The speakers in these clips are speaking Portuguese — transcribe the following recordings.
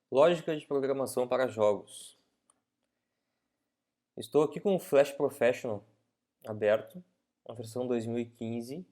Lógica de programação para jogos. Estou aqui com o Flash Professional aberto, a versão 2015.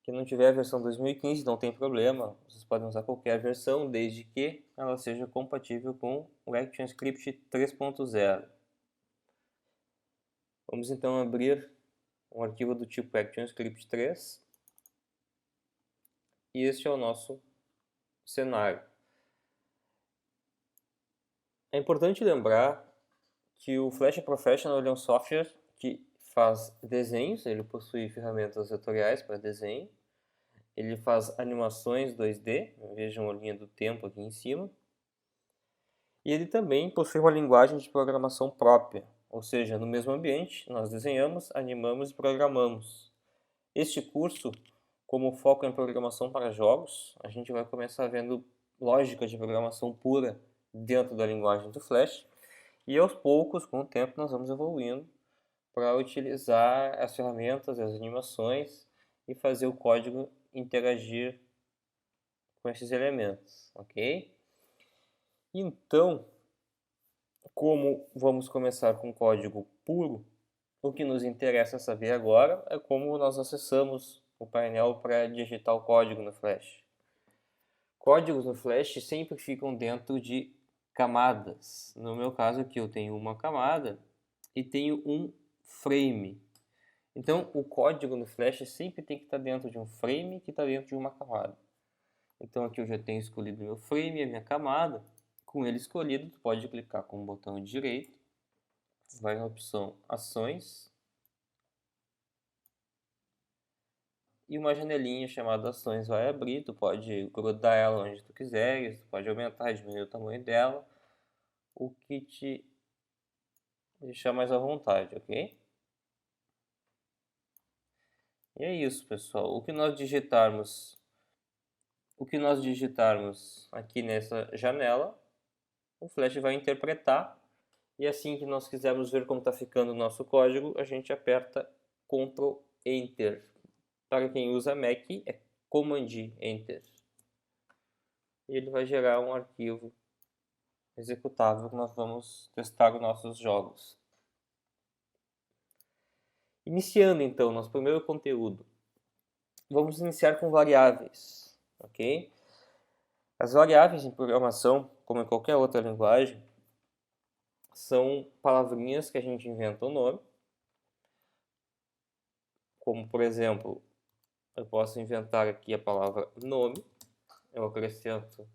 Quem não tiver a versão 2015 não tem problema, vocês podem usar qualquer versão, desde que ela seja compatível com o ActionScript 3.0. Vamos então abrir um arquivo do tipo ActionScript 3 e este é o nosso cenário. É importante lembrar que o Flash Professional é um software que faz desenhos, ele possui ferramentas vetoriais para desenho, ele faz animações 2D, vejam a linha do tempo aqui em cima, e ele também possui uma linguagem de programação própria, ou seja, no mesmo ambiente nós desenhamos, animamos e programamos. Este curso, como foco em programação para jogos, a gente vai começar vendo lógica de programação pura dentro da linguagem do Flash, e aos poucos, com o tempo, nós vamos evoluindo para utilizar as ferramentas, as animações e fazer o código interagir com esses elementos, ok? Então, como vamos começar com código puro, o que nos interessa saber agora é como nós acessamos o painel para digitar o código no Flash. Códigos no Flash sempre ficam dentro de camadas. No meu caso aqui eu tenho uma camada e tenho um frame. Então o código no Flash sempre tem que estar dentro de um frame que está dentro de uma camada. Então aqui eu já tenho escolhido meu frame e a minha camada. Com ele escolhido, tu pode clicar com o botão direito, vai na opção Ações e uma janelinha chamada Ações vai abrir. Tu pode grudar ela onde tu quiseres, tu pode aumentar e diminuir o tamanho dela, o que te deixar mais à vontade, ok? E é isso, pessoal. O que nós digitarmos aqui nessa janela, o Flash vai interpretar, e assim que nós quisermos ver como está ficando o nosso código, a gente aperta Ctrl Enter. Para quem usa Mac, é Command Enter. E ele vai gerar um arquivo executável que nós vamos testar os nossos jogos. Iniciando então nosso primeiro conteúdo, vamos iniciar com variáveis, ok? As variáveis em programação, como em qualquer outra linguagem, são palavrinhas que a gente inventa o nome, como por exemplo, eu posso inventar aqui a palavra nome, eu acrescento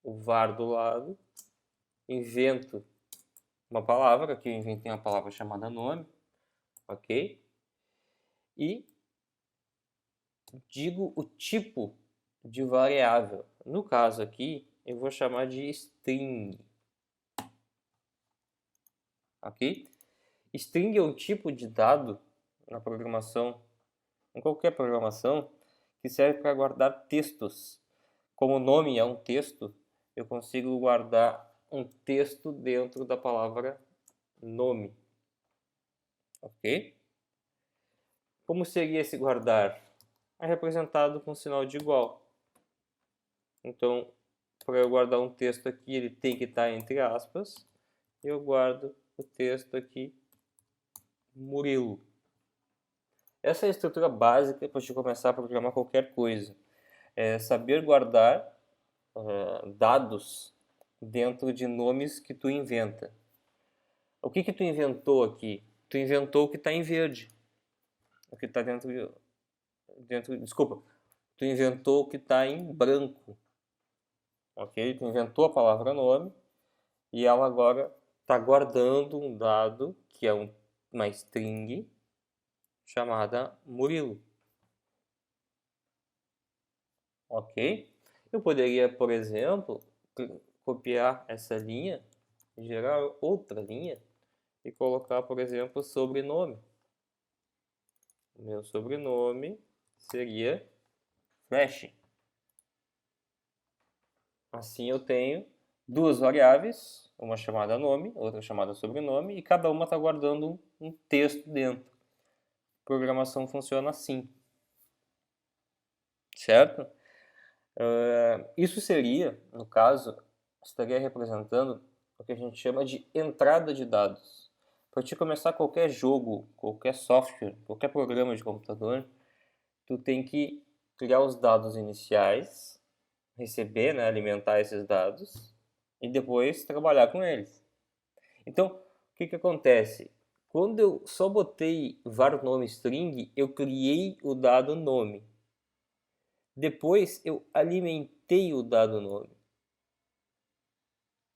o var do lado, invento uma palavra, aqui eu inventei uma palavra chamada nome, ok? E digo o tipo de variável. No caso aqui, eu vou chamar de string, ok? String é um tipo de dado na programação, em qualquer programação, que serve para guardar textos. Como o nome é um texto, eu consigo guardar um texto dentro da palavra nome, ok? Como seria esse guardar? É representado com sinal de igual. Então, para eu guardar um texto aqui, ele tem que estar entre aspas. E eu guardo o texto aqui, Murilo. Essa é a estrutura básica para te começar a programar qualquer coisa. É saber guardar dados dentro de nomes que tu inventa. O que tu inventou aqui? Tu inventou o que está em verde. O que está desculpa. Tu inventou o que está em branco. Ok? Tu inventou a palavra nome e ela agora está guardando um dado que é uma string chamada Murilo. Ok? Eu poderia, por exemplo, copiar essa linha, gerar outra linha e colocar, por exemplo, sobrenome. Meu sobrenome seria Flash. Assim eu tenho duas variáveis, uma chamada nome, outra chamada sobrenome, e cada uma está guardando um texto dentro. A programação funciona assim, certo? Isso seria, no caso, estaria representando o que a gente chama de entrada de dados. Para te começar qualquer jogo, qualquer software, qualquer programa de computador, tu tem que criar os dados iniciais, receber, né, alimentar esses dados e depois trabalhar com eles. Então, o que acontece? Quando eu só botei var nome string, eu criei o dado nome. Depois eu alimentei o dado nome,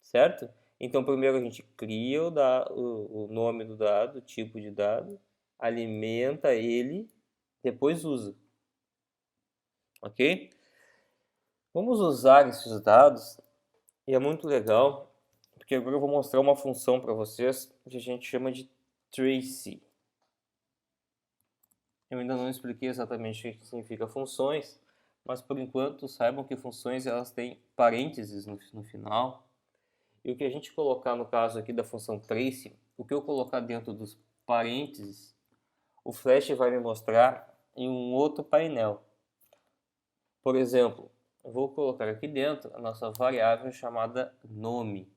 certo? Então primeiro a gente cria o nome do dado, o tipo de dado, alimenta ele, depois usa, ok? Vamos usar esses dados e é muito legal, porque agora eu vou mostrar uma função para vocês que a gente chama de trace. Eu ainda não expliquei exatamente o que significa funções, mas por enquanto saibam que funções elas têm parênteses no final. E o que a gente colocar no caso aqui da função trace, o que eu colocar dentro dos parênteses, o Flash vai me mostrar em um outro painel. Por exemplo, eu vou colocar aqui dentro a nossa variável chamada nome.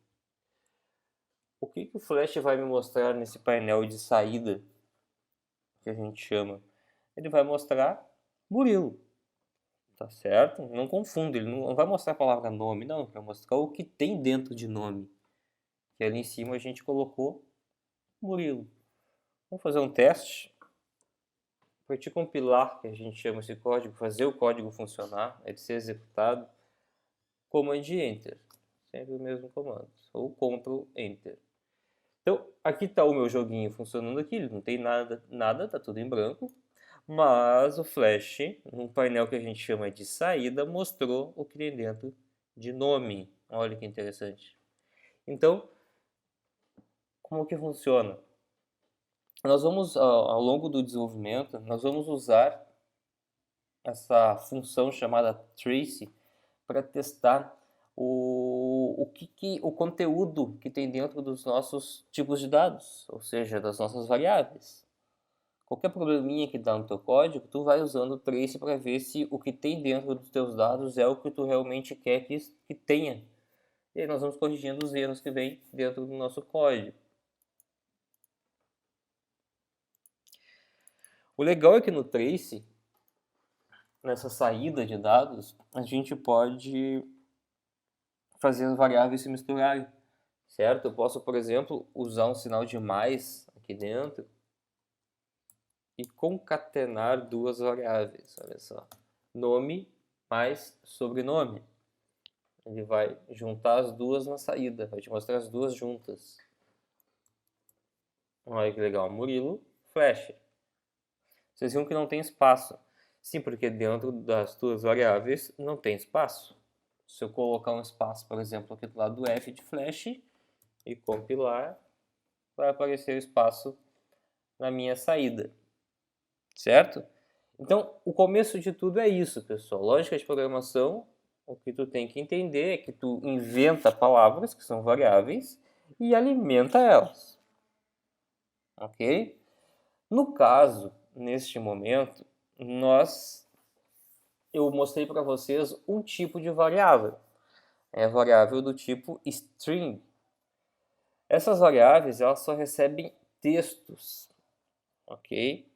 O que o Flash vai me mostrar nesse painel de saída, que a gente chama? Ele vai mostrar Murilo. Tá certo? Não confunda, ele não vai mostrar a palavra nome, não, vai mostrar o que tem dentro de nome. Que ali em cima a gente colocou Murilo. Vamos fazer um teste. Para te compilar, que a gente chama esse código, fazer o código funcionar, ele ser executado, Command Enter. Sempre o mesmo comando. Ou Ctrl Enter. Então, aqui está o meu joguinho funcionando aqui, ele não tem nada, está tudo em branco. Mas o Flash, num painel que a gente chama de saída, mostrou o que tem dentro de nome. Olha que interessante. Então, como que funciona? Nós vamos, ao longo do desenvolvimento, nós vamos usar essa função chamada trace para testar o conteúdo que tem dentro dos nossos tipos de dados, ou seja, das nossas variáveis. Qualquer probleminha que dá no teu código, tu vai usando o trace para ver se o que tem dentro dos teus dados é o que tu realmente quer que tenha. E aí nós vamos corrigindo os erros que vem dentro do nosso código. O legal é que no trace, nessa saída de dados, a gente pode fazer as variáveis se misturarem, certo? Eu posso, por exemplo, usar um sinal de mais aqui dentro e concatenar duas variáveis, olha só. Nome mais sobrenome. Ele vai juntar as duas na saída, vai te mostrar as duas juntas. Olha que legal, Murilo, Flash. Vocês viram que não tem espaço. Sim, porque dentro das duas variáveis não tem espaço. Se eu colocar um espaço, por exemplo, aqui do lado do F de Flash e compilar, vai aparecer o espaço na minha saída, certo? Então, o começo de tudo é isso, pessoal. Lógica de programação, o que tu tem que entender é que tu inventa palavras, que são variáveis, e alimenta elas. Ok? No caso, neste momento, eu mostrei para vocês um tipo de variável. É a variável do tipo string. Essas variáveis elas só recebem textos, ok?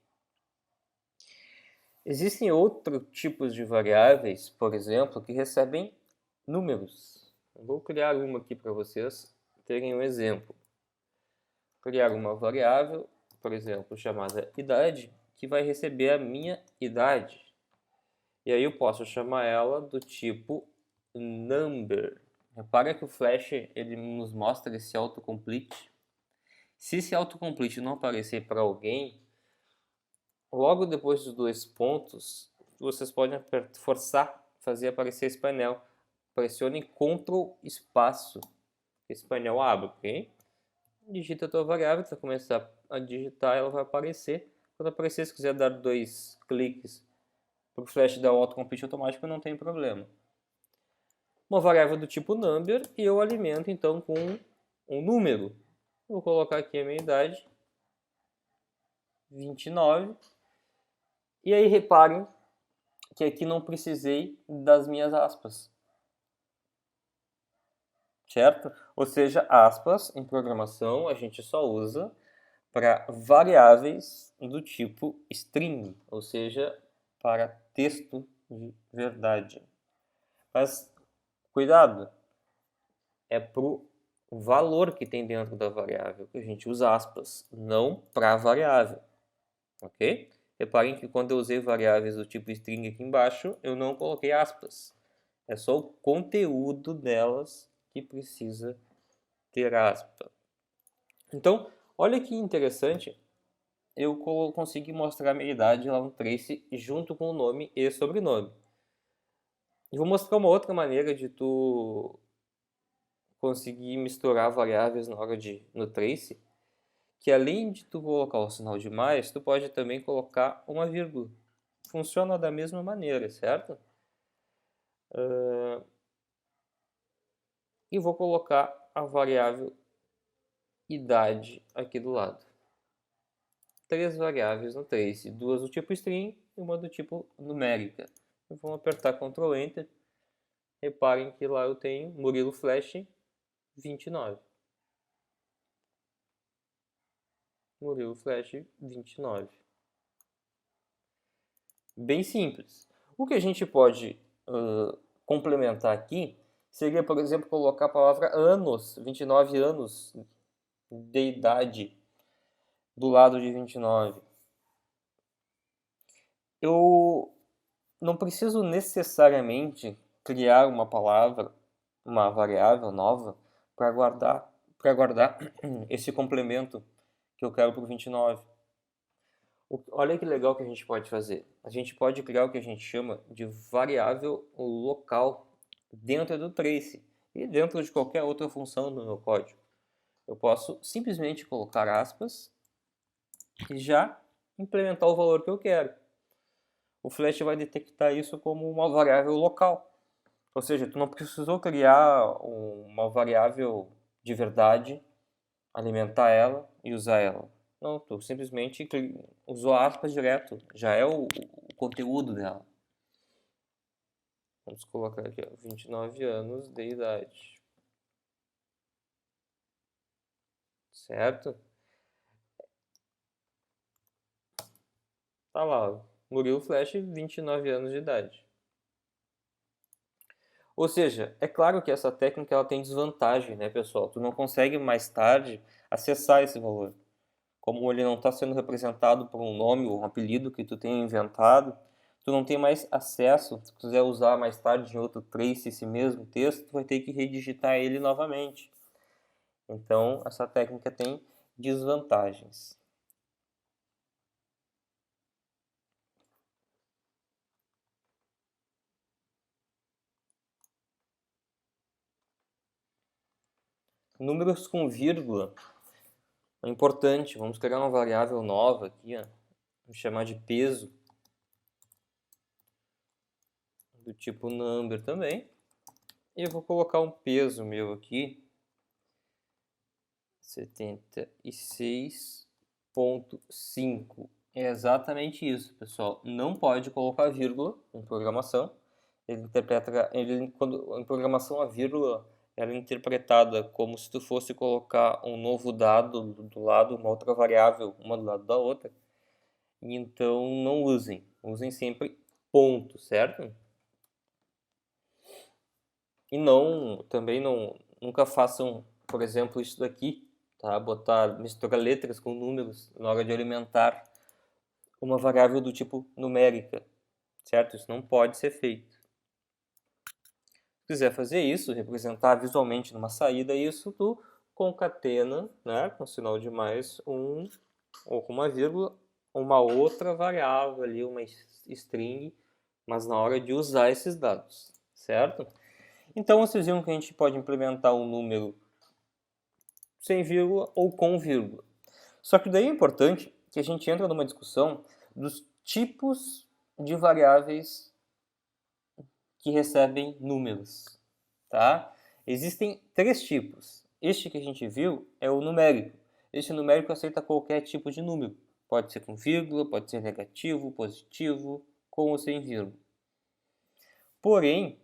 Existem outros tipos de variáveis, por exemplo, que recebem números. Eu vou criar uma aqui para vocês terem um exemplo. Criar uma variável, por exemplo, chamada idade, que vai receber a minha idade. E aí eu posso chamar ela do tipo number. Repara que o Flash ele nos mostra esse autocomplete. Se esse autocomplete não aparecer para alguém, logo depois dos dois pontos, vocês podem forçar, fazer aparecer esse painel. Pressione Ctrl espaço. Esse painel abre, ok? Digita a tua variável, você começar a digitar, ela vai aparecer. Quando aparecer, se quiser dar dois cliques para o Flash dar o autocomplete automático, não tem problema. Uma variável do tipo number e eu alimento então com um número. Vou colocar aqui a minha idade, 29. E aí reparem que aqui não precisei das minhas aspas, certo? Ou seja, aspas em programação a gente só usa para variáveis do tipo string, ou seja, para texto de verdade. Mas cuidado, é pro valor que tem dentro da variável que a gente usa aspas, não para a variável, ok? Reparem que quando eu usei variáveis do tipo string aqui embaixo, eu não coloquei aspas. É só o conteúdo delas que precisa ter aspa. Então, olha que interessante, eu consegui mostrar a minha idade lá no trace junto com o nome e sobrenome. E vou mostrar uma outra maneira de tu conseguir misturar variáveis na hora no trace, que além de tu colocar o sinal de mais, tu pode também colocar uma vírgula. Funciona da mesma maneira, certo? E vou colocar a variável idade aqui do lado. 3 variáveis no trace, 2 do tipo string e uma do tipo numérica. Vamos apertar Ctrl Enter. Reparem que lá eu tenho Murilo Flash 29. Murilo Flash 29. Bem simples. O que a gente pode complementar aqui seria, por exemplo, colocar a palavra anos, 29 anos de idade do lado de 29. Eu não preciso necessariamente criar uma palavra, uma variável nova para guardar esse complemento que eu quero para o 29. Olha que legal que a gente pode fazer. A gente pode criar o que a gente chama de variável local dentro do trace e dentro de qualquer outra função do meu código. Eu posso simplesmente colocar aspas e já implementar o valor que eu quero. O Flash vai detectar isso como uma variável local. Ou seja, tu não precisou criar uma variável de verdade, alimentar ela e usar ela. Não, tu simplesmente usou aspas direto, já é o conteúdo dela. Vamos colocar aqui, ó, 29 anos de idade. Certo? Tá lá, Murilo Flash, 29 anos de idade. Ou seja, é claro que essa técnica ela tem desvantagem, né, pessoal? Tu não consegue mais tarde acessar esse valor. Como ele não está sendo representado por um nome ou um apelido que tu tenha inventado, tu não tem mais acesso. Se tu quiser usar mais tarde em outro trace esse mesmo texto, tu vai ter que redigitar ele novamente. Então, essa técnica tem desvantagens. Números com vírgula é importante. Vamos criar uma variável nova aqui, ó. Vamos chamar de peso, do tipo number também. E eu vou colocar um peso meu aqui, 76,5. É exatamente isso, pessoal. Não pode colocar vírgula em programação. Quando em programação a vírgula ela é interpretada como se tu fosse colocar um novo dado do lado, uma outra variável, uma do lado da outra. Então não usem. Usem sempre ponto, certo? E nunca façam, por exemplo, isso daqui, tá? Misturar letras com números na hora de alimentar uma variável do tipo numérica, certo? Isso não pode ser feito. Se quiser fazer isso, representar visualmente numa saída isso, tu concatena, né, com sinal de mais um, ou com uma vírgula, uma outra variável ali, uma string, mas na hora de usar esses dados, certo? Então, vocês viram que a gente pode implementar um número sem vírgula ou com vírgula. Só que daí é importante que a gente entra numa discussão dos tipos de variáveis que recebem números, tá? Existem 3 tipos. Este que a gente viu é o numérico. Este numérico aceita qualquer tipo de número. Pode ser com vírgula, pode ser negativo, positivo, com ou sem vírgula. Porém,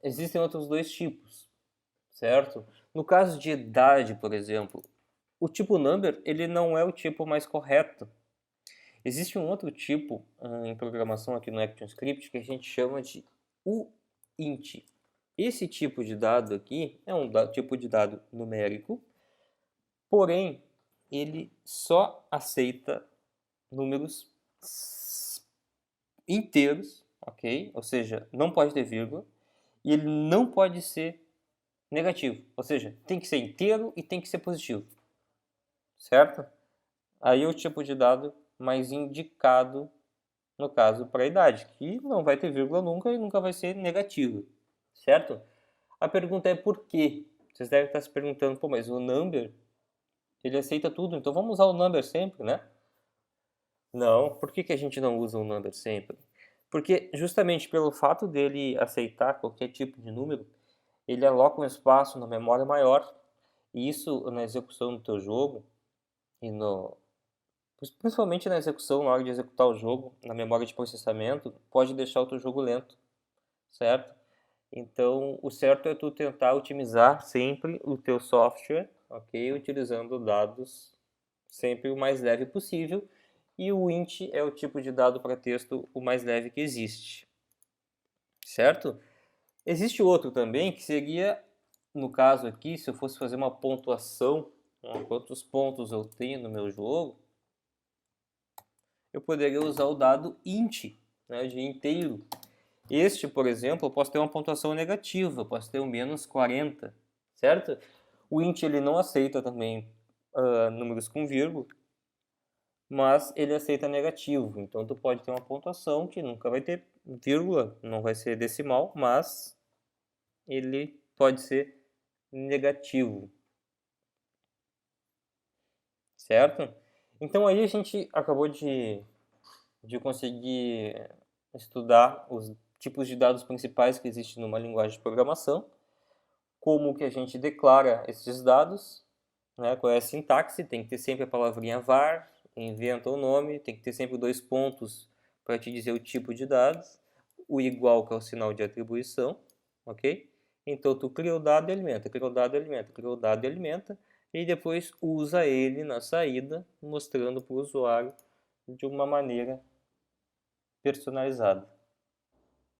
existem outros dois tipos, certo? No caso de idade, por exemplo, o tipo number ele não é o tipo mais correto. Existe um outro tipo em programação aqui no ActionScript que a gente chama de uint. Esse tipo de dado aqui é um tipo de dado numérico, porém ele só aceita números inteiros, ok? Ou seja, não pode ter vírgula, e ele não pode ser negativo, ou seja, tem que ser inteiro e tem que ser positivo, certo? Aí é o tipo de dado mais indicado, no caso, para a idade, que não vai ter vírgula nunca e nunca vai ser negativo, certo? A pergunta é por quê? Vocês devem estar se perguntando, pô, mas o number, ele aceita tudo, então vamos usar o number sempre, né? Não, por que a gente não usa o number sempre? Porque justamente pelo fato dele aceitar qualquer tipo de número, ele aloca um espaço na memória maior, e isso na execução do teu jogo, e principalmente na execução, na hora de executar o jogo, na memória de processamento, pode deixar o teu jogo lento, certo? Então, o certo é tu tentar otimizar sempre o teu software, ok? Utilizando dados sempre o mais leve possível, e o int é o tipo de dado para texto o mais leve que existe, certo? Existe outro também que seria, no caso aqui, se eu fosse fazer uma pontuação, quantos pontos eu tenho no meu jogo, eu poderia usar o dado int, né, de inteiro. Este, por exemplo, eu posso ter uma pontuação negativa, eu posso ter um menos 40, certo? O int ele não aceita também números com vírgula, mas ele aceita negativo. Então tu pode ter uma pontuação que nunca vai ter vírgula, não vai ser decimal, mas ele pode ser negativo, certo? Então aí a gente acabou de conseguir estudar os tipos de dados principais que existem numa linguagem de programação, como que a gente declara esses dados, né? Qual é a sintaxe, tem que ter sempre a palavrinha var, inventa o nome, tem que ter sempre dois pontos para te dizer o tipo de dados, o igual que é o sinal de atribuição, ok? Então tu cria o dado e alimenta, cria o dado e alimenta, cria o dado e alimenta, e depois usa ele na saída, mostrando para o usuário de uma maneira personalizada.